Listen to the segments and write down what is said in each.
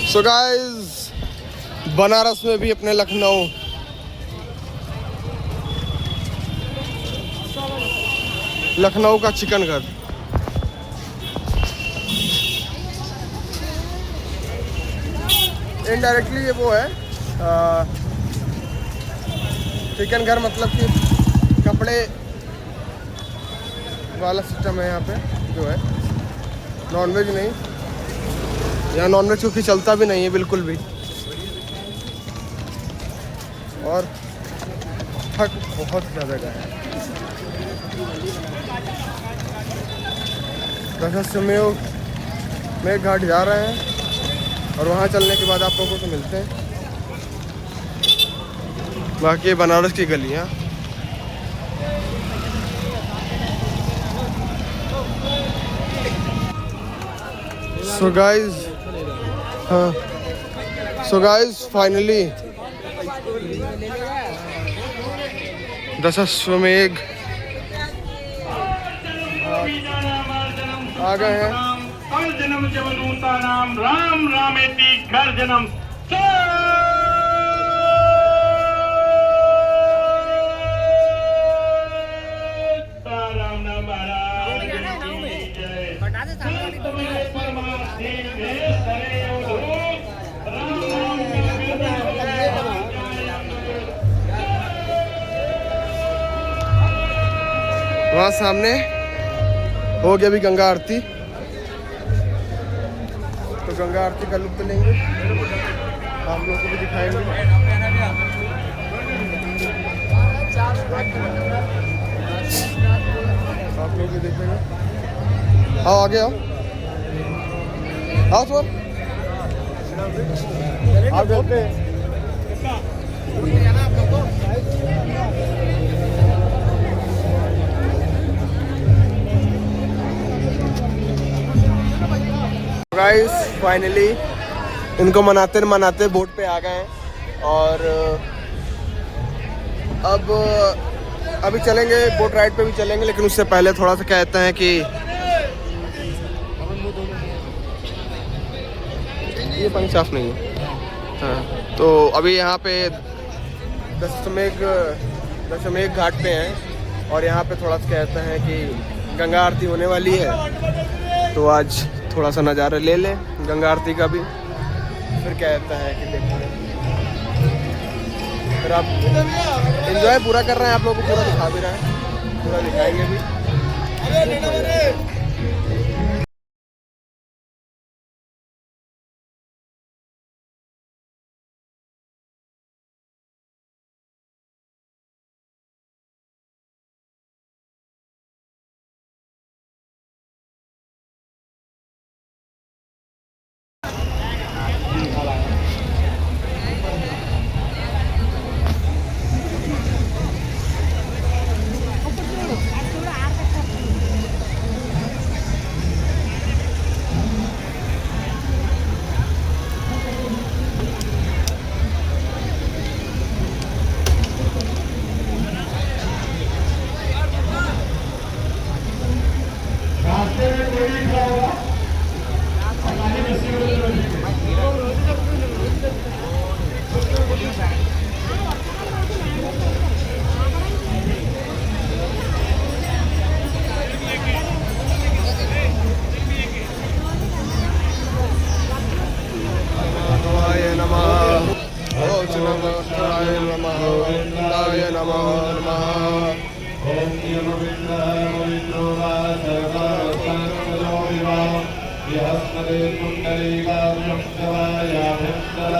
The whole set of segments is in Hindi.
सो गाइस, बनारस में भी अपने लखनऊ का चिकन घर। इनडायरेक्टली ये वो है चिकन घर, मतलब कि कपड़े वाला सिस्टम है यहाँ पे जो है। नॉनवेज नहीं, यहाँ नॉनवेज क्योंकि चलता भी नहीं है बिल्कुल भी। और ठग बहुत ज़्यादा का है। दशाश्वमेध घाट जा रहे हैं और वहाँ चलने के बाद आप लोगों को तो मिलते हैं। बाकी बनारस की गलियाँ सो गाइस फाइनली दशाश्वमेध आ गए हैं। जन्म जवनूता नाम राम रामेति घर जन्म राम नाम महाराज वहाँ सामने हो गया अभी गंगा आरती, तो गंगा आरती का लुत्फ लेंगे, आप लोगों को भी दिखाएंगे। आप लोग भी देखेंगे। आओ आगे आओ, आओ तो आप देखते हैं। गाइस फाइनली इनको मनाते मनाते बोट पे आ गए हैं और अब अभी चलेंगे, बोट राइड पे भी चलेंगे, लेकिन उससे पहले थोड़ा सा कहते हैं कि ये पानी साफ नहीं है। हाँ, तो अभी यहाँ पे दशाश्वमेध घाट पे हैं और यहाँ पे थोड़ा सा कहते हैं कि गंगा आरती होने वाली है, तो आज थोड़ा सा नज़ारा ले लें गंगा आरती का भी। फिर कहता है कि देखते हैं, फिर आप एंजॉय पूरा कर रहे हैं, आप लोगों को पूरा दिखा भी रहे हैं, पूरा दिखाएंगे भी।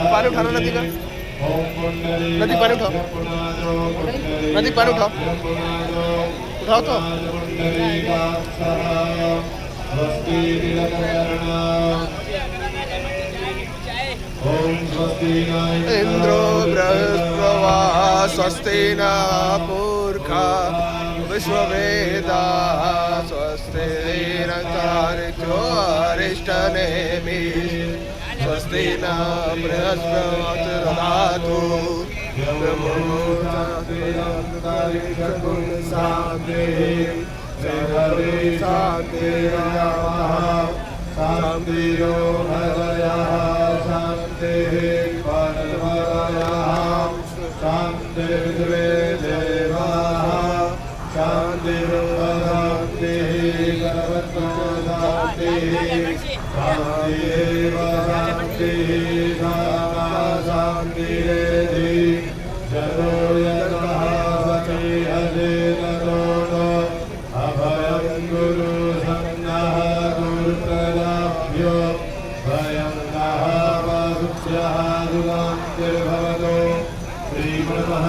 पानी उठाना नदी का, नदी पानी उठाओ, नदी पानी उठाओ, उठाओ तो। इंद्रो बृहस्पति स्वस्ति न पूर्खा विश्ववेदा स्वस्ति नचारित्यो अरिष्टनेमि स्वस्ति न बृहस्पति ददातु शांति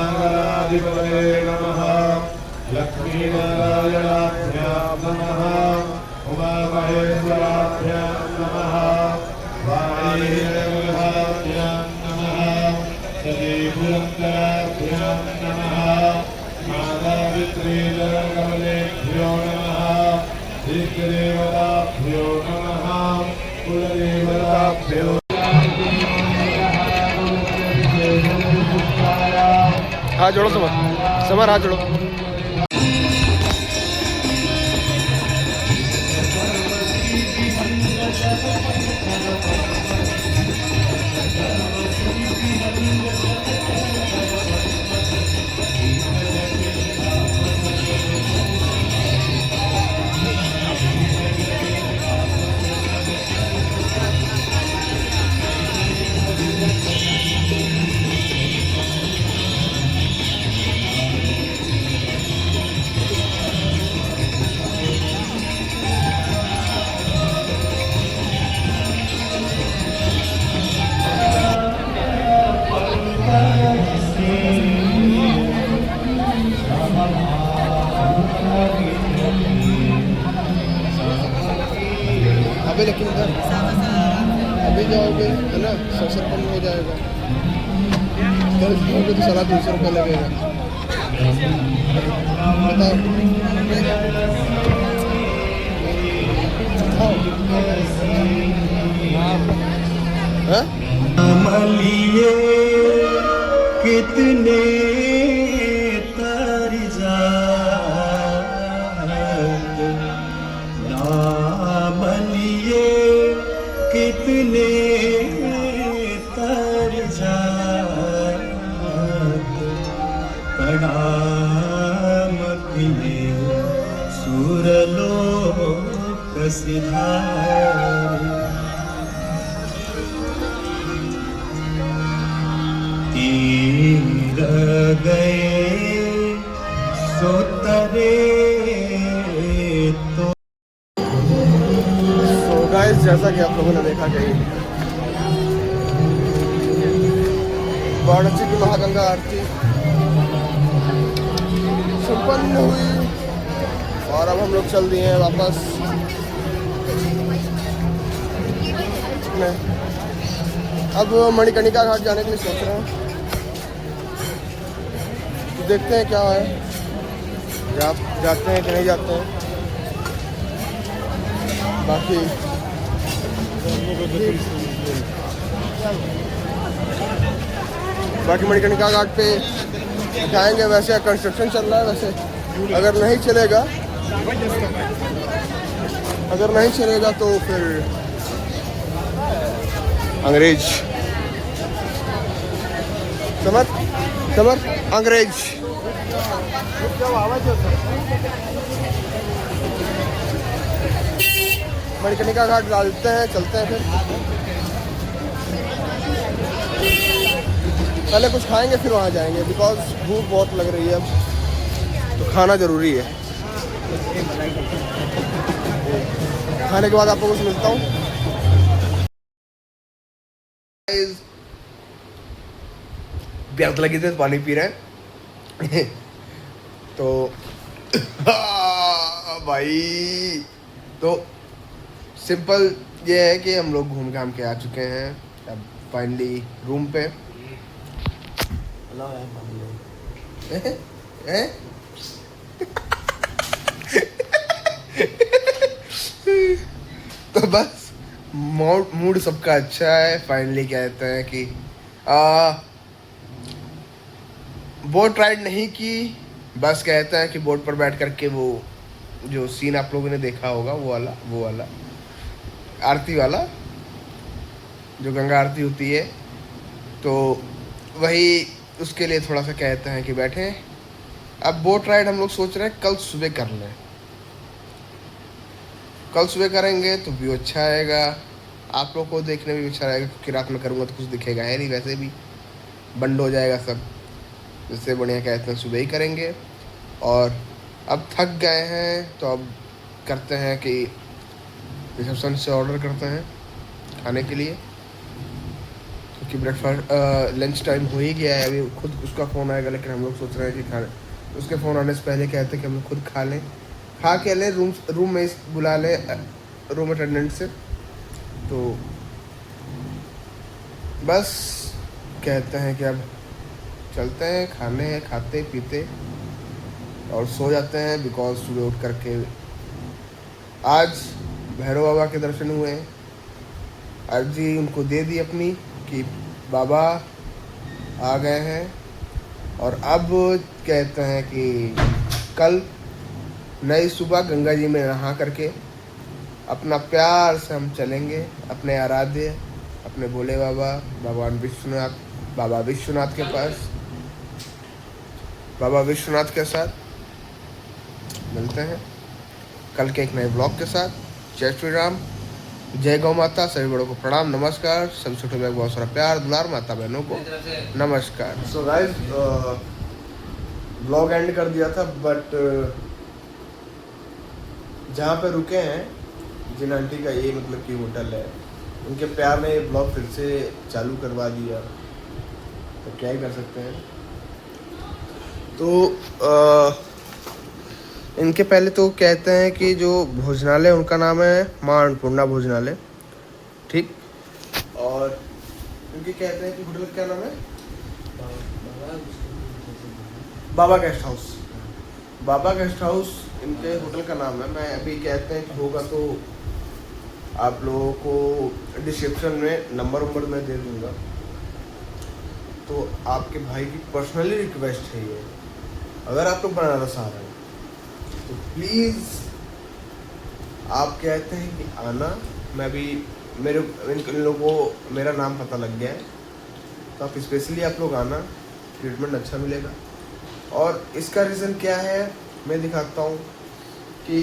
श्रीमन्महागणाधिपतये नमः। लक्ष्मीनारायणाभ्यां नमः। उमामहेश्वराभ्यां नमः। वाणीभ्यां नमः। सतीपुरन्दराभ्यां नमः। मातापितॄकमलेभ्यो नमः। दिग्देवताभ्यो नमः। कुलदेवताभ्यो हाथ जोड़ो समर, समर हाथ जोड़ो। अभी लेकिन इधर अभी जाओगे है ना 100 कम हो जाएगा। तो जाओगे तो सारा 200 रुपये लगेगा। बताओ हाँ? लिए कितने तर नाम लिए कितने तर प्रणाम किए सुरलोक सिधारे। तीर गए सोतरे तो। तो गाइस जैसा कि आप लोगों ने देखा कि वाराणसी की महागंगा आरती संपन्न हुई और अब हम लोग चल दिए हैं वापस। अब मणिकर्णिका घाट जाने के लिए सोच रहे हैं, तो देखते हैं क्या है, जाते हैं कि नहीं जाते हैं। बाकी मणिकर्णिका घाट पे जाएंगे। वैसे कंस्ट्रक्शन चल रहा है, वैसे अगर नहीं चलेगा तो फिर अंग्रेज समर अंग्रेज मणिकर्णिका घाट डालते हैं, चलते हैं। फिर पहले कुछ खाएंगे फिर वहाँ जाएंगे, बिकॉज भूख बहुत लग रही है अब, तो खाना ज़रूरी है। खाने के बाद आप लोगों से मिलता हूँ। प्यास लगी थी, पानी पी रहे हैं तो भाई तो सिंपल ये है कि हम लोग घूम घाम के आ चुके हैं अब फाइनली रूम पे। तो बस मूड सबका अच्छा है। फाइनली कहते हैं कि बोट राइड नहीं की, बस कहते हैं कि बोट पर बैठ करके वो जो सीन आप लोगों ने देखा होगा वो वाला आरती वाला, जो गंगा आरती होती है, तो वही उसके लिए थोड़ा सा कहते हैं कि बैठे। अब बोट राइड हम लोग सोच रहे हैं कल सुबह कर लें। कल सुबह करेंगे तो व्यू अच्छा आएगा। आप लोग को देखने में भी अच्छा रहेगा, क्योंकि रात में करूँगा तो कुछ दिखेगा है नहीं, वैसे भी बंद हो जाएगा सब। इससे बढ़िया कहते हैं सुबह ही करेंगे। और अब थक गए हैं तो अब करते हैं कि रिसेप्शन से ऑर्डर करते हैं खाने के लिए, क्योंकि ब्रेकफास्ट लंच टाइम हो ही गया है। अभी खुद उसका फ़ोन आएगा, लेकिन हम लोग सोच रहे हैं कि खाने उसके फ़ोन आने से पहले कहते हैं कि हम लोग खुद खा लें, खा के लें, रूम में बुला लें रूम अटेंडेंट से। तो बस कहते हैं कि अब चलते हैं, खाने हैं, खाते पीते और सो जाते हैं। बिकॉज सुबह उठ करके आज भैरव बाबा के दर्शन हुए हैं। अर्जी उनको दे दी अपनी कि बाबा आ गए हैं, और अब कहते हैं कि कल नई सुबह गंगा जी में नहा करके अपना प्यार से हम चलेंगे अपने आराध्य, अपने भोले बाबा बाबा विश्वनाथ के पास। बाबा विश्वनाथ के साथ मिलते हैं कल के एक नए ब्लॉग के साथ। जय श्री राम, जय गौ माता। सभी बड़ों को प्रणाम, नमस्कार। सभी छोटे भाई को बहुत सारा प्यार दुलार, माता बहनों को नमस्कार। सो गाइस, ब्लॉग एंड कर दिया था, बट जहाँ पे रुके हैं, जिन आंटी का ये मतलब कि होटल है, उनके प्यार ने ब्लॉग फिर से चालू करवा दिया, तो क्या ही कर सकते हैं। तो इनके पहले तो कहते हैं कि जो भोजनालय उनका नाम है माँ अन्नपूर्णा भोजनालय, ठीक। और इनके कहते हैं कि होटल का क्या नाम है, बाबा गेस्ट हाउस। बाबा गेस्ट हाउस इनके होटल का नाम है। मैं अभी कहते हैं कि होगा तो आप लोगों को डिस्क्रिप्शन में नंबर मैं दे दूँगा। तो आपके भाई की पर्सनली रिक्वेस्ट है ये, अगर आप लोग बनारस आ रहे हैं तो प्लीज़ आप कहते हैं कि आना। मैं भी इन लोगों को मेरा नाम पता लग गया है, तो आप स्पेशली आप लोग आना, ट्रीटमेंट अच्छा मिलेगा। और इसका रीज़न क्या है मैं दिखाता हूँ कि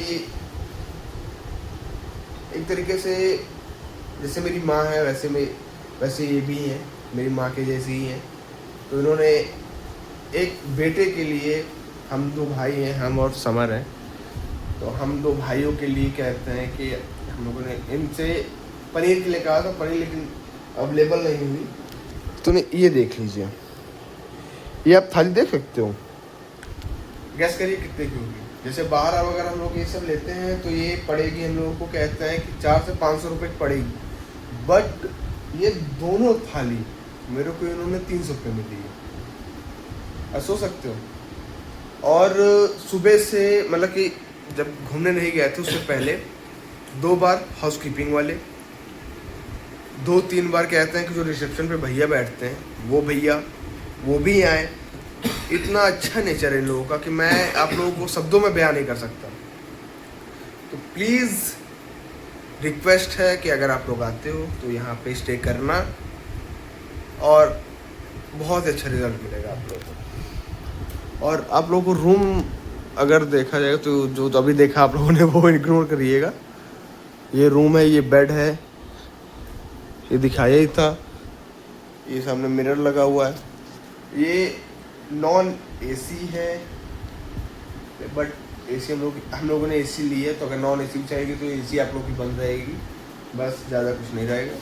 एक तरीके से जैसे मेरी माँ है वैसे ये भी हैं, मेरी माँ के जैसे ही हैं। तो इन्होंने एक बेटे के लिए, हम दो भाई हैं, हम और समर हैं, तो हम दो भाइयों के लिए कहते हैं कि हम लोगों ने इनसे पनीर के लिए कहा था, पनीर लेकिन अवेलेबल नहीं हुई। तो ये देख लीजिए, ये आप थाली देख सकते हो, गैस करिए कितने की होगी। जैसे बाहर अगर हम लोग ये सब लेते हैं तो ये पड़ेगी, हम लोगों को कहते हैं कि 400 से 500 रुपये की पड़ेगी, बट ये दोनों थाली मेरे को इन्होंने 300 रुपये में दी है, सोच सकते हो। और सुबह से मतलब कि जब घूमने नहीं गए थे उससे पहले 2 बार हाउसकीपिंग वाले, 2-3 बार कहते हैं कि जो रिसेप्शन पे भैया बैठते हैं वो भी आए। इतना अच्छा नेचर है इन लोगों का कि मैं आप लोगों को शब्दों में बयान नहीं कर सकता। तो प्लीज़ रिक्वेस्ट है कि अगर आप लोग आते हो तो यहाँ पे स्टे करना, और बहुत अच्छा रिजल्ट मिलेगा आप लोगों को। और आप लोगों को रूम अगर देखा जाएगा तो जो अभी देखा आप लोगों ने वो इग्नोर करिएगा। ये रूम है, ये बेड है, ये दिखाया ही था, ये सामने मिरर लगा हुआ है। ये नॉन एसी है, बट एसी हम लोगों ने एसी ली है, तो अगर नॉन एसी चाहिए तो एसी आप लोग की बंद रहेगी, बस ज़्यादा कुछ नहीं रहेगा।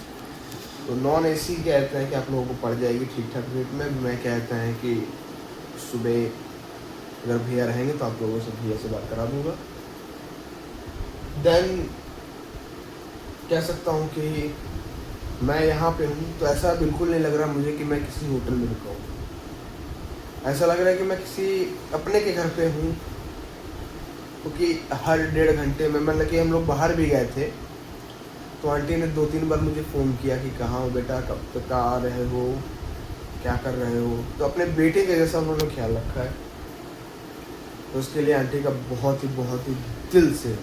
तो नॉन एसी कहते हैं कि आप लोगों को पड़ जाएगी ठीक ठाक रेट में। मैं कहता है कि सुबह अगर भैया रहेंगे तो आप लोगों से भैया से बात करा दूँगा। देन कह सकता हूँ कि मैं यहाँ पे हूँ, तो ऐसा बिल्कुल नहीं लग रहा मुझे कि मैं किसी होटल में रुका हूँ। ऐसा लग रहा है कि मैं किसी अपने के घर पे हूँ, क्योंकि हर 1.5 घंटे में मतलब कि हम लोग बाहर भी गए थे तो आंटी ने 2-3 बार मुझे फ़ोन किया कि कहाँ हो बेटा, कब तक आ रहे हो, क्या कर रहे हो। तो अपने बेटे के जैसा उन्होंने ख्याल रखा है, तो उसके लिए आंटी का बहुत ही दिल से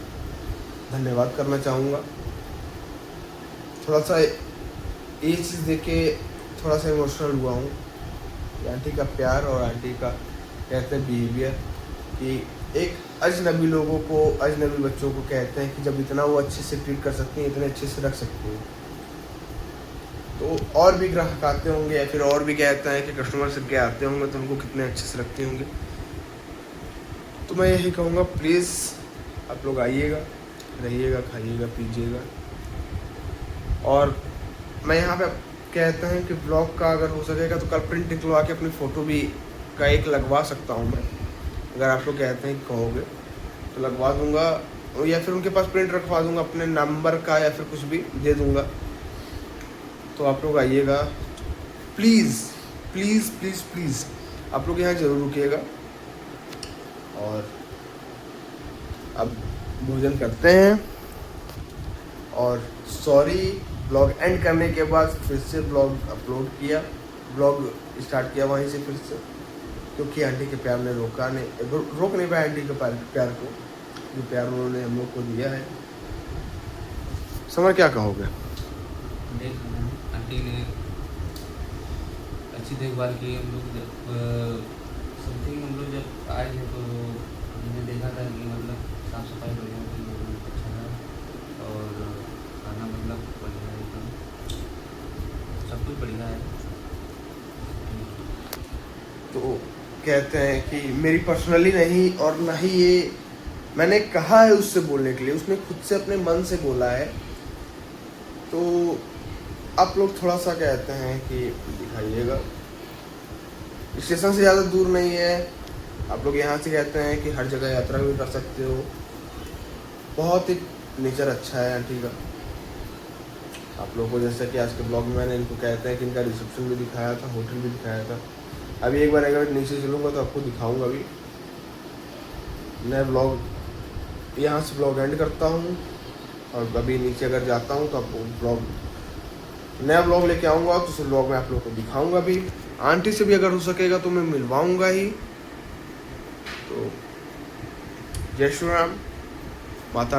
धन्यवाद करना चाहूँगा। थोड़ा सा ये चीज़ देख के थोड़ा सा इमोशनल हुआ हूँ, आंटी का प्यार और आंटी का कहते हैं बिहेवियर, कि एक अजनबी लोगों को, अजनबी बच्चों को कहते हैं कि जब इतना वो अच्छे से ट्रीट कर सकती हैं, इतने अच्छे से रख सकती हैं, तो और भी ग्राहक आते होंगे या फिर और भी कहते हैं कि कस्टमर से के आते होंगे तो उनको कितने अच्छे से रखते होंगे। तो मैं यही कहूँगा, प्लीज़ आप लोग आइएगा, रहिएगा, खाइएगा, पीजिएगा। और मैं यहाँ पे कहते हैं कि ब्लॉग का अगर हो सकेगा तो कल प्रिंट निकलवा के अपनी फ़ोटो भी का एक लगवा सकता हूँ मैं, अगर आप लोग कहते हैं कि कहोगे तो लगवा दूँगा, या फिर उनके पास प्रिंट रखवा दूँगा अपने नंबर का, या फिर कुछ भी दे दूँगा। तो आप लोग आइएगा, प्लीज़ प्लीज़ प्लीज़ प्लीज़ आप लोग यहाँ ज़रूर रुकिएगा। और अब भोजन करते हैं। और सॉरी, ब्लॉग एंड करने के बाद फिर से ब्लॉग अपलोड किया, ब्लॉग स्टार्ट किया वहीं से फिर से, क्योंकि आंटी के प्यार ने रोक नहीं पाया आंटी के प्यार को, जो प्यार उन्होंने हम लोग को दिया है। समर क्या कहोगे? आंटी ने अच्छी देखभाल की। हम लोग जब आए थे तो हमने देखा था कि मतलब साफ सफाई बढ़िया थी, अच्छा है, और खाना मतलब बढ़िया है, एकदम सब कुछ बढ़िया है। तो कहते हैं कि मेरी पर्सनली नहीं, और ना ही ये मैंने कहा है उससे बोलने के लिए, उसने खुद से अपने मन से बोला है। तो आप लोग थोड़ा सा कहते हैं कि दिखाइएगा, स्टेशन से ज़्यादा दूर नहीं है, आप लोग यहाँ से कहते हैं कि हर जगह यात्रा भी कर सकते हो। बहुत ही नेचर अच्छा है आंटी का। आप लोगों को जैसा कि आज के ब्लॉग में मैंने इनको कहते हैं कि इनका रिसेप्शन भी दिखाया था, होटल भी दिखाया था। अभी एक बार अगर नीचे चलूँगा तो आपको दिखाऊंगा भी। मैं ब्लॉग यहाँ से ब्लॉग एंड करता हूँ, और अभी नीचे अगर जाता हूँ तो आपको नया ब्लॉग लेके आऊँगा, तो उस ब्लॉग में आप लोगों को दिखाऊंगा भी। आंटी से भी अगर हो सकेगा तो मैं मिलवाऊंगा ही। तो जय श्री राम, माता